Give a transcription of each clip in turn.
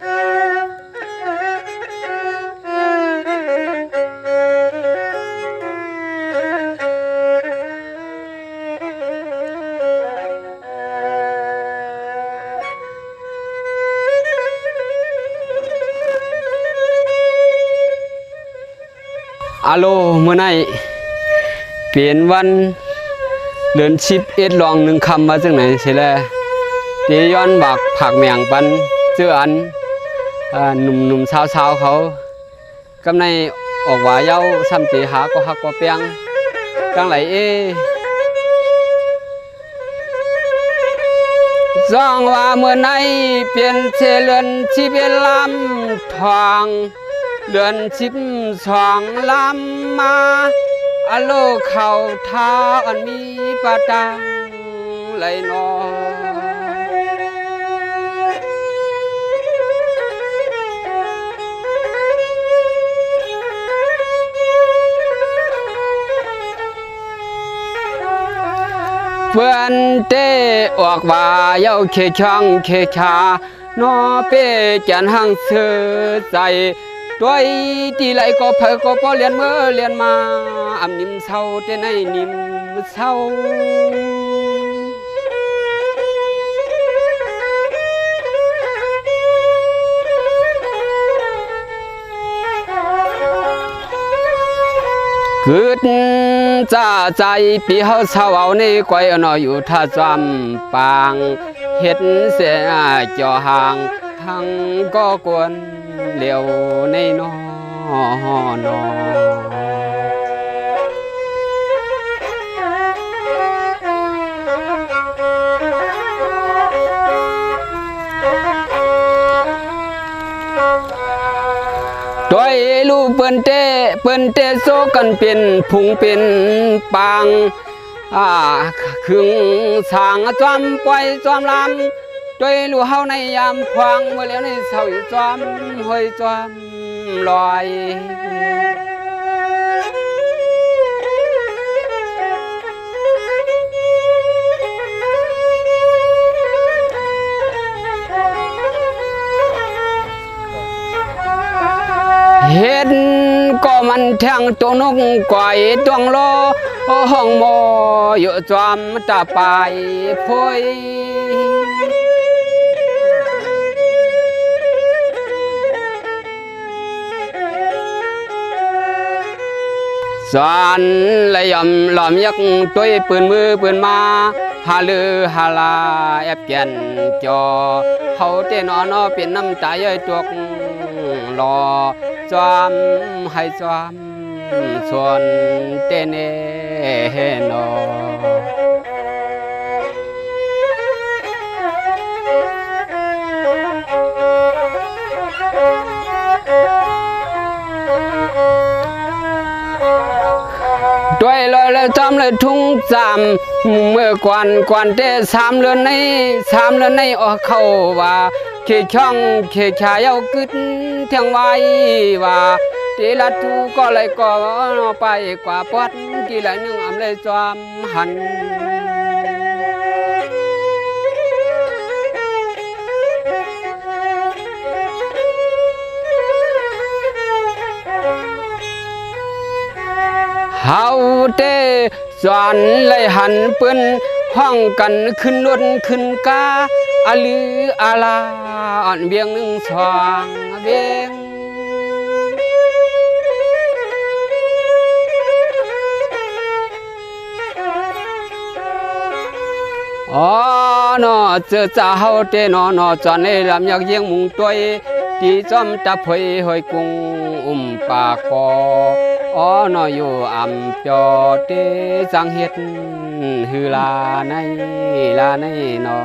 อาโลเมื่อไหร่เปลี่ยนวันเดือน11ลองหนึ่งคำมาจากไหนใช่แล้วเดี๋ยวย้อนบักผักเมียงปันเจืออันหนุ่มๆสาวๆเขากำในออกว่าเย้าซ้ำตีหาก็ฮักก็เปียงกลางไหลจ้องว่าเมื่อไหร่เปลี่ยนเชเลือนชีวิตลำทองเดือน12ลำมาอโลเข้าท่าอันมีปะตังไหลนอเพื่อนเตออกว่าเย้าเคช่องเคชานอเป้จันหังเสือใจด้วยที่ไหลก็เพอก็พอเรียนเมื่อเรียนมาอำนิ่มเศร้าแต่ในนิ่มเศร้าเกิดจะใจปีเฮาเศร้าเอาในก้อยนออยู่ท่าจำปางเฮ็ดเสียจ่อห่างทั้งก็กวนเหลียวในนอนอโดยลูกเปิ้นเตโซกันเป็นพุงเป็นปางครึ่งสางจอมปล่อยจอมลำโดยลูกเฮาในยามควางเมื่อแล้วในเศร้าจอมห้อยจอมลอยเห็นก็มันแทงตัวนกก่อยดวงโลห้องโมอยู่จอมตาไปพยสอนเลยยำหลอมยักตัวปืนมือปืนมาฮาลือฮาลาแอบแก่นจอเขาเต้นอนอเป็นน้ำตาย่อยตัวรอจอมให้จอมส่วนเตเนโนด้วยลอยเลยจอมเลยทุ่งจำเมื่อกวนเต3 เดือนในออกเข้าว่าเคช่องเคชายเอากึดเทียงไว้ว่าทีละทูก็เลยก็ไปกว่าปอดทีละนึงอำเลยจอมหันเฮาเตสอนเลยหันปืนห้องกันขึ้นรถขึ้นกาอาลืออาลาอ่อนเบียง1 2เบียงอ๋อนอเจอจ่าเฮาเตนอนอจอนในลำยักเยียงมุงตัวตีจอมตะเพยหอยกุ้งปากกออ๋อนออยู่อ่ำเปียวเตสังเฮ็ดฮือลาในนอ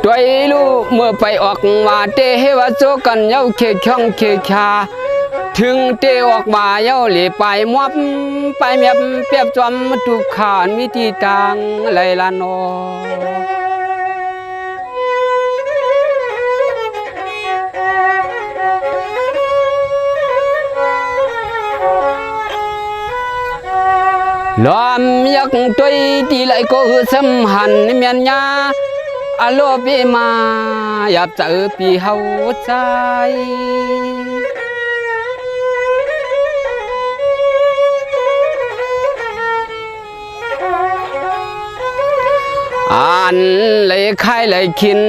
ด้วยลูกเมื่อไปออกมาเตเฮวะโจกันเย้าเคช่องเคชาถึงเตออกมาเย้าหลีไปมวบไปเมียบเปียบจอมทุกขานมิติต่างไหลละนอ ล้อมยักตัวตีไหลก็สำหันเมียนยาอโลปีมาหยับจะปีเฮาใจอ่านเลยคายเลยคิน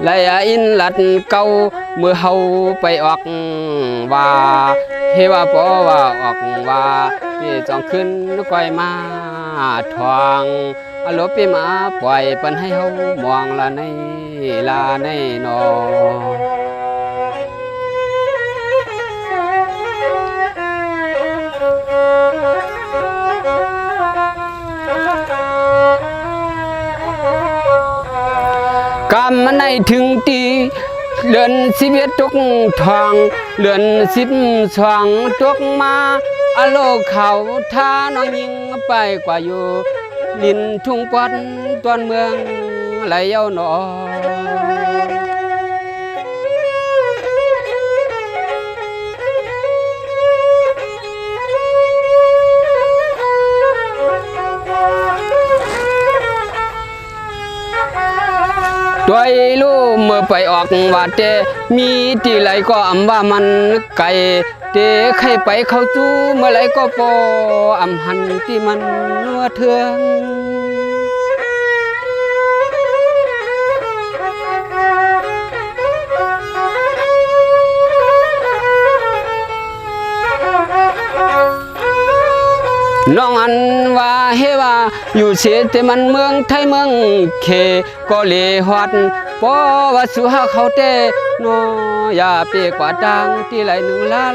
เลยอินลัดเก่าเมื่อเฮาไปออกว่าเฮว่าปอว่าออกว่าพี่จองขึ้นก้อยมาทองอโลปีมาปล่อยปันให้เฮามองละในนอกำมันในถึงตีเดือน11ตุกทองเดือน12ตุกมาอโลเขาท่าน้องยิงไปกว่าอยู่ลินทุ่งปอดตอนเมืองไหลเย้าหนอตัวลูกเมื่อไปออกว่าเตมีที่ไหลก็อำว่ามันไก่เตใครไปเข้าจู้เมื่อไหลก็ปออำหันที่มันนัวเทืองน้องอันว่าเฮว่าอยู่เสียแต่มันเมืองไทยเมืองเคก็เลหวัดปอว่าสุหาเขาเตนออย่าเปีกว่าดังที่ไหลหนึ่งลา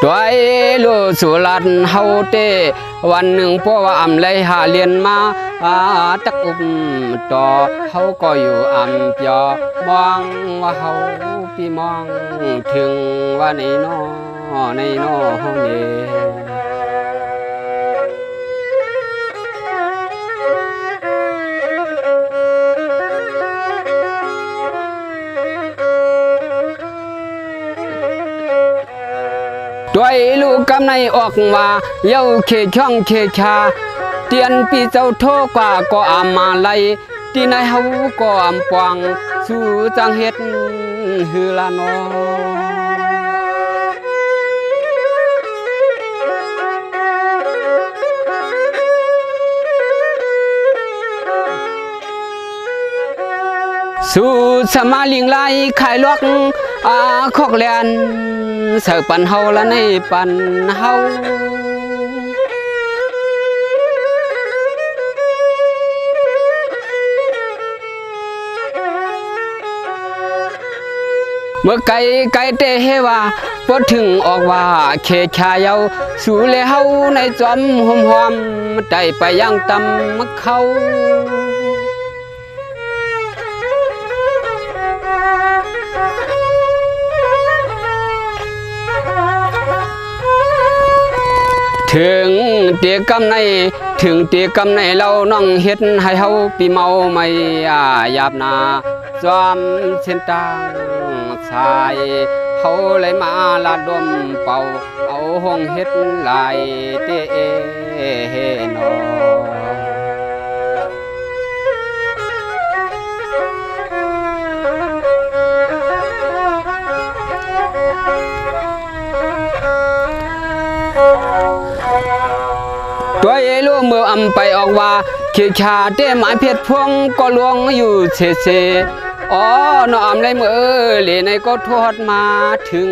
ตัวลูสุรันเฮาเตวันหนึ่งเพราะว่าอำเลยหาเรียนมาตักต่อเฮาก็อยู่อำเปียมองว่าเฮาพี่มองถึงว่าในนอเฮานี่ตัวลูกกำในออกว่าเย้าเคช่องเคชาเตียนปีเจ้าโทกว่าก็อามาไลที่ในเฮาก็อำปวงสู่จังเฮ็ดฮือละนอสู่สมาลิงไลขายลอกคอกแลนเสือปันเฮาละในปันเฮาเมื่อไก่เตเฮว่าพอถึงออกว่าเขชายาสู่เลเฮาในจอมหอมใจไปยังตำเขาถึงเตียกำในเราน้องเฮ็ดให้เฮาปีเมาไม่หยาบนาจอมเส้นตางสายเฮาเลยมาลาดมเป่าเอาห้องเฮ็ดลายเตเฮนอตัวลูกเมื่ออำไปออกว่าเขียชาเต้หมายเพชรพวงก็ลวงอยู่เซอ๋อน้อมเลยเมื่อเลในก็ทอดมาถึง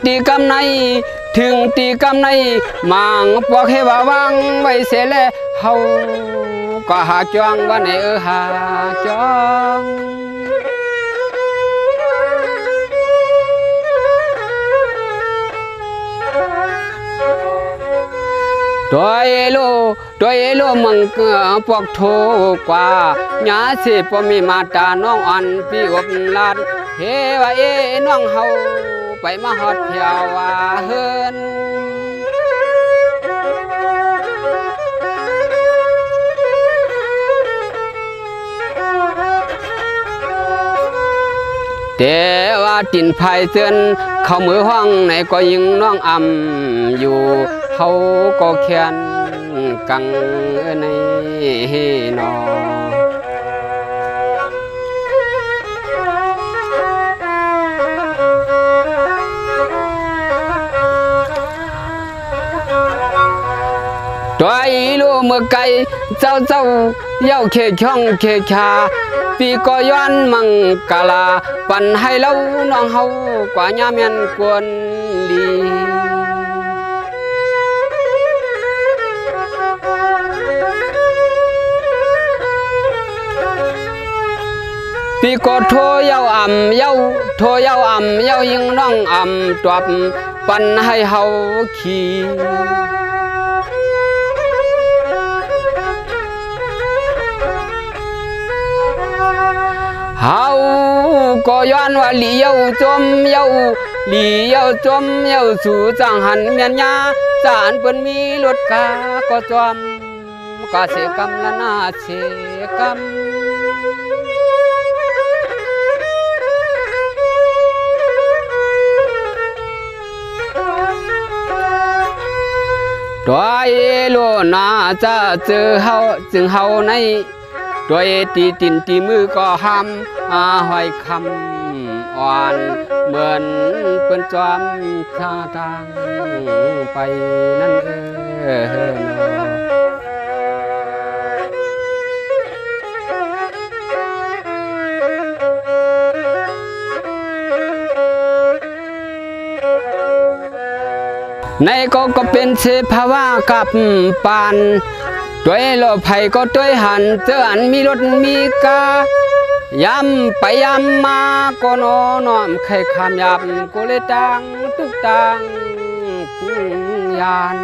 ตีกำในมังพวกเฮว่าวางไว้เสียแล้วเฮาก็หาจองว่าในหาจอง ตัวเอโลมังพวกโทกว่าหญ้าสิบ่มีมาตาน้องอ่อนพี่อบลานเฮว่าเอน้องเฮาไปมาฮอดเที่ยวว่าเฮินแต่ว่าตินภายเตือนเข้ามือห้องไหนก็ยิงน้องอำอยู่เขาก็แค้นกังในนอตัวอีลูเมื่อไกลเจ้าเย้าเคช่องเคชาปีก็ย้อนมังกาลาปันให้เล่าน้องเฮากว่ายามยันกวนลีปีก็โทเย้าอ่ำเย้าโทเย้าอ่ำเย้ายิงน้องอ่ำตวบปันให้เฮาขี่เฮาก็ย้อนว่าลีเย้าจมเย้าลีเย้าจมเย้าสู่จังหันเมียนยาจานเปิ้นมีรถกาก็จอมก็เสกำละนาเสกำตัวเอโลน่าจะเจอเฮาจึงเฮาในตัวเอตีตินตีมือก็ห้ำห้อยคำอ่อนเหมือนเปิ้นจอมท่าทางไปนั่นในก็เป็นเสภาวะกับปานตัวโลไผก็ตัวหันเจออันมีรถมีกายำไปยำมาก็นอนอมไข่ขามยำก็เลยตังตุกตังยาน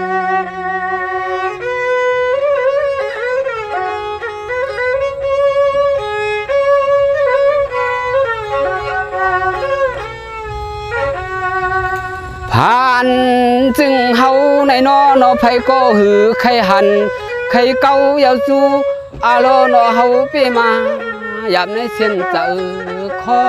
ผ่านจึงเฮาในนอนอไผก็หือไข่หันไข่เก่าเยาจูอาโลนอเฮาเปมายับในเส้นจะคอ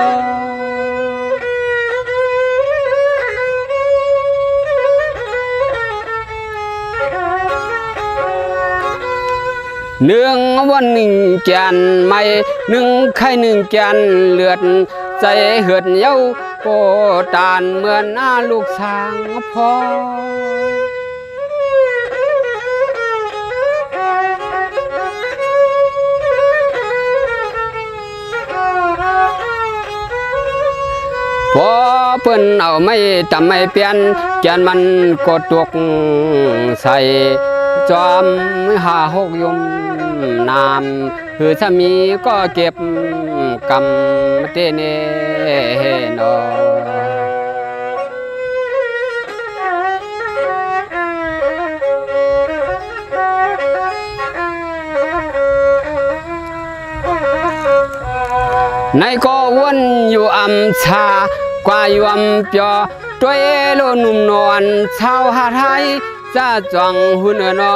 หนึ่งวันหนึ่งแกนไม่หนึ่งไข่หนึ่งแกนเลือดใจเหือดเย้าโกตานเหมือนหน้าลูกสางพอพอเปิ้นเอาไม่ทำไม่เปลี่ยนแกนมันกดตกใส่จอม5-6 ยมน้ำคือถ้ามีก็เก็บกำเตเนนอในก็วนอยู่อำชากว่าอยู่อำเปียตัวเอโลนุ่มนวลชาวหาไทยจะจังหุ่นนอ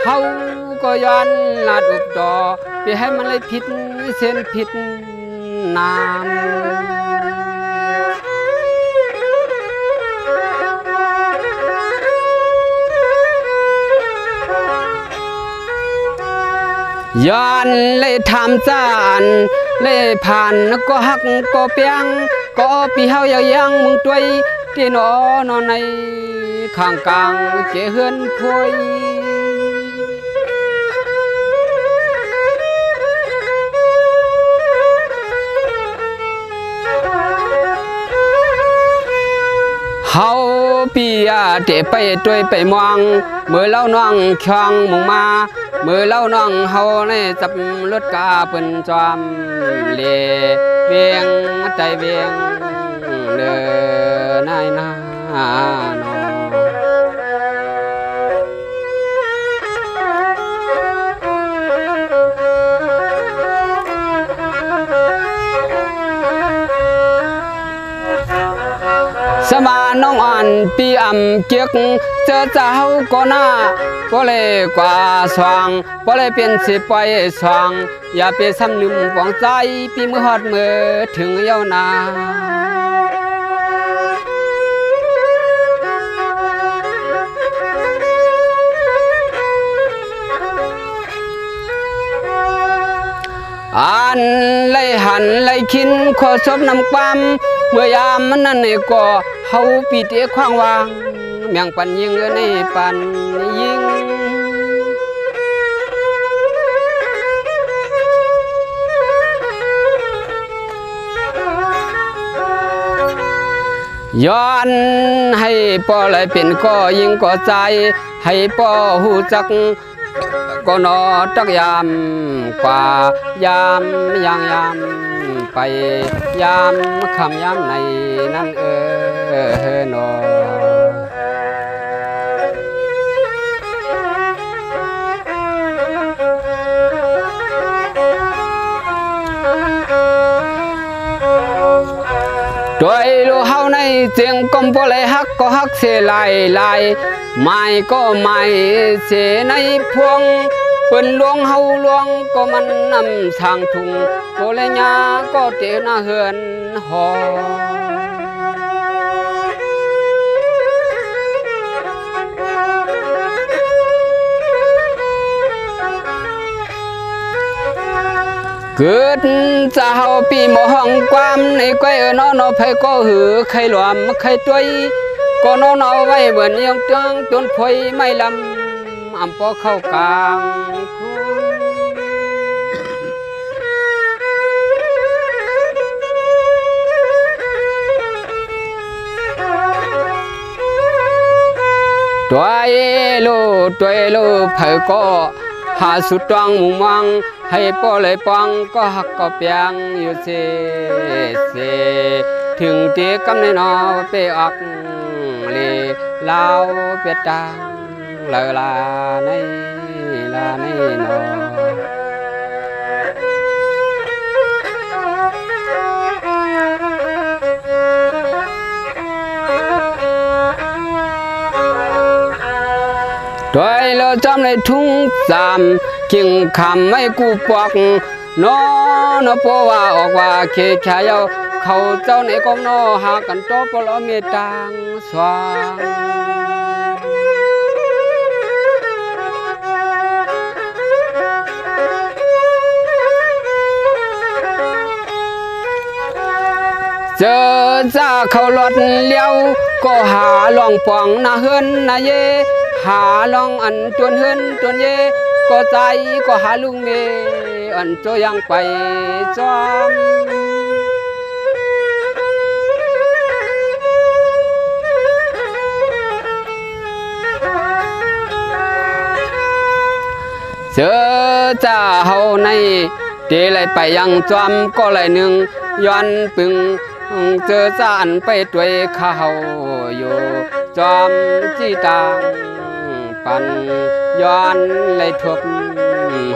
เฮาก็ย้อนลาดอุบดอไปให้มันเลยผิดเส้นผิดน้ำย้อนเลยทำจานเลยผ่านก็หักก็เปียงก็ปีเฮายังมึงตัวที่นอนในข้างกลางเจเฮือนพวยเฮาปีเตไปด้วยไปมองเมื่อเล่าน้องคองมุงมาเมื่อเล่าน้องเฮาในจับรถกาเปิ้นจอมเลเวียงใจเวียงเด้อนายนา มาน้องอ่านปีอ่ำเกียกเจอเจ้าก็น่าก็เลยกว่าสว่างก็เลยเป็นสิไปสว่างอย่าไปซ้ำลืมหวังใจปีมือฮอดมือถึงเย้านาอันไล่หันไล่คินขอศพนำความเมื่อยามมันนั่นก็เฮาปีเตขวางวางเมียงปันยิงในปันยิงย้อนให้ป่อเลยเป็นก็ยิงก็ใจให้ป่อหูจักก็นอตักยามกว่ายามยามไปยามคำยามในนั่นนอด้วยลูเฮาในเสียงกมบ่เลยฮักก็ฮักเสียลายไม่ก็ไม่เสียในพวงเปิ้นลวงเฮาลวงก็มันนำทางทุ่งโกเลยญาก็เตนาเฮือนหอเกิดจะเฮาปีหมอห้องความในก้อยนอนไผก็หือใครหลวมใครตัวก็นอนเอาไว้เหมือนยังจังจนพอยไม่ลำอำปอเข้ากลางตัวเอลูเผยก็หาสุดตองมุมังให้ปอเลยปองก็หักก็เปียงอยู่เสถึงตีกำในนอไปออกลีลาวเปียตังลาในนอด้วยเราจำในทุ่งสามกิ่งคำไม่กูปอกนอเพราะว่าออกว่าเคขายเอาเขาเจ้าในกองนอหากันโตปลอเมตังสว่างเจอจ้าเขาหลดเลี้ยวก็หาลองปองนาเฮือนนาเยหาลองอันจนเฮือนจนเยก็ใจก็หาลุงเมอันโจยังไปจอมเจอจ้าเฮาในเดเลยไปยังจอมก็เลยหนึ่งย้อนปึงเจอจ้าอันไปด้วยข้าวอยู่จอมจีตางปันย้อนเลยทุบ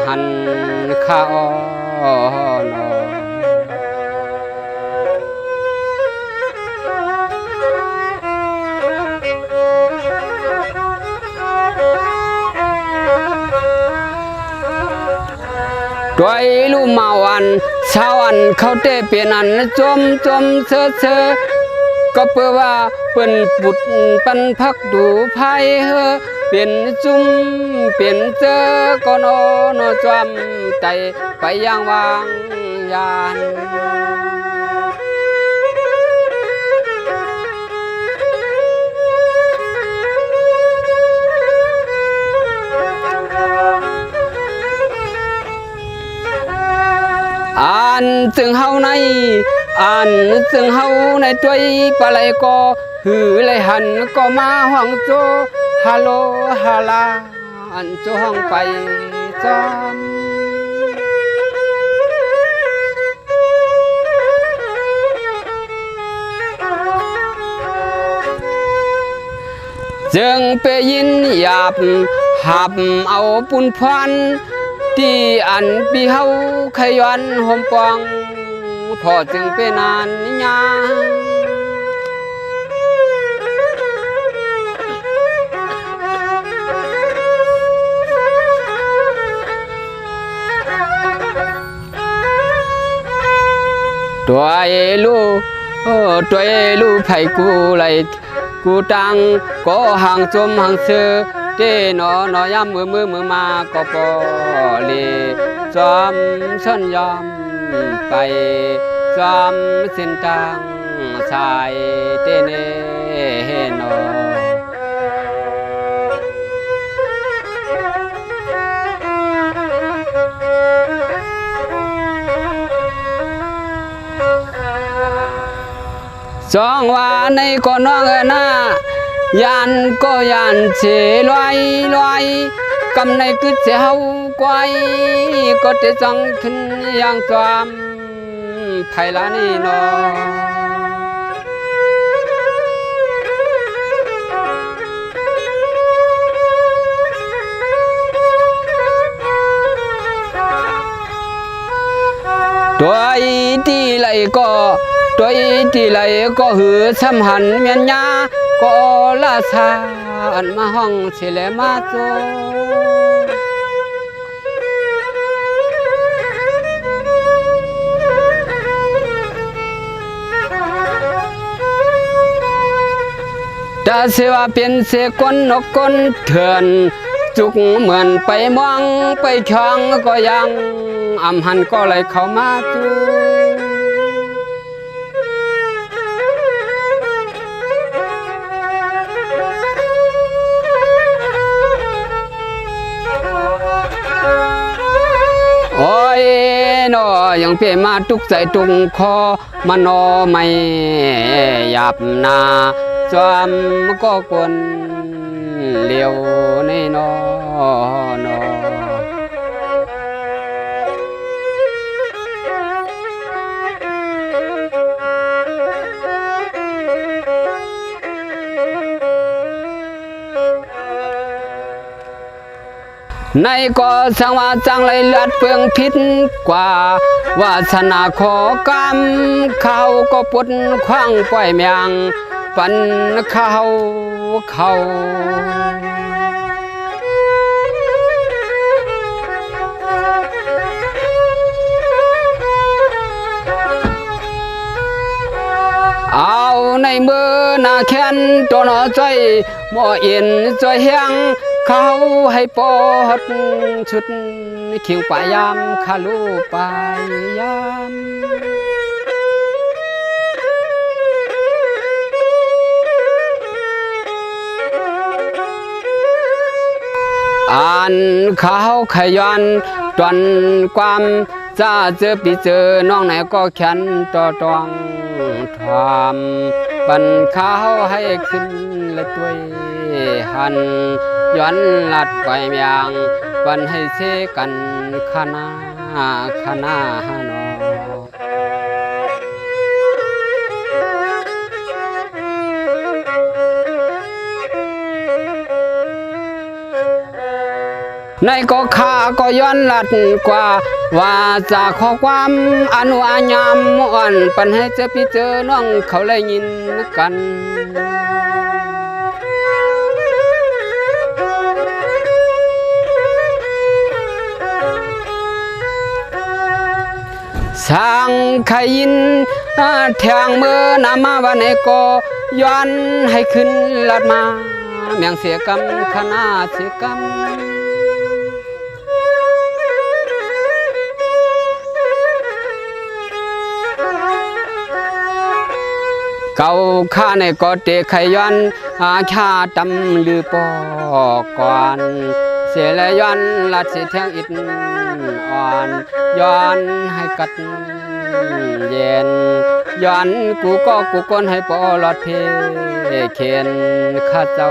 หันข้าวนอด้วยลูมาวันชาวอันเขาเตเปลี่ยนอันจมเชก็เพื่อว่าเปิ้นปุดปันพักดูภายเฮอเปลี่ยนจุ่มเปลี่ยนเจอก็นอนจอมใจไปยังวางยานจึงเฮาในจึงเฮาในตัวปลายก็หือเลยหันก็มาห้องโจฮัลโหลฮาลาอันโจห้องไปจอมจึงไปยินหยาบหับเอาปุ่นพวันที่อันปีเฮาขย้อนห่มปองพอจึงเป็นนานยา ตัวเอลูตัวเอลูไผกูไหลกูตังก็ห่างจมห่างเสือเตนอยามมือมาก็ปอเลจอมส้นยอมไปจอมสินตังสายเตเนนอสองว่าในก่อนน้องหน้ายันก็ยันเสียลอยกำในกึศเสียเฮากวยก็จะจังขึ้นอย่างจอมไผลานี่นอตัวอีที่ไหลก็ตัวอีที่ไหลก็หือสำหันเมียนยาก็ละสานมาห้องเสลมาโจจะเสียว่าเป็นเสกนนกกนเถื่อนจุกเหมือนไปมองไปช่องก็ยังอำหันก็ไหลเข้ามาจูโอ้ยนอยังเปมาทุกใจตุงคอมานอไม่หยับนาจอมก็กวนเลี้ยวในนอนอในก็สังว่าจังไรเลือดเปลืองพิษกว่าวาสนาขอกรรมเขาก็ปุดขว้างปล่อยเมียงปันเขาเอาในมือหน้าแขนตัวหนอใจหมอเอ็นใจเฮียงเขาให้ปอดชุดเขียวปายามคาลูปายามอ่านเขาขยันตอนความจะเจอปีเจอน้องไหนก็แขนต่อตองทำปันเขาให้ขึ้นละตัวหันย้อนลัดไปเมียงปันให้เสกันขนาฮานอในก็ขาก็ย้อนลัดกว่าว่าจะขอความอนุอาญามอ่อนปันให้เจอพี่เจอน้องเขาเลยยินกันสังขยินแทงมือนามาวันไหนก็ย้อนให้ขึ้นลัดมาเมียงเสียกรรมคณะเสียกรรมเก่าข้าในก็เตะไขย้อนชาตำลือปอก่อนเสียและย้อนลัดเสียแทงอิดอ่อนย้อนให้กัดเย็นย้อนกูก้นให้ปอลอดเพเขียนข้าเจ้า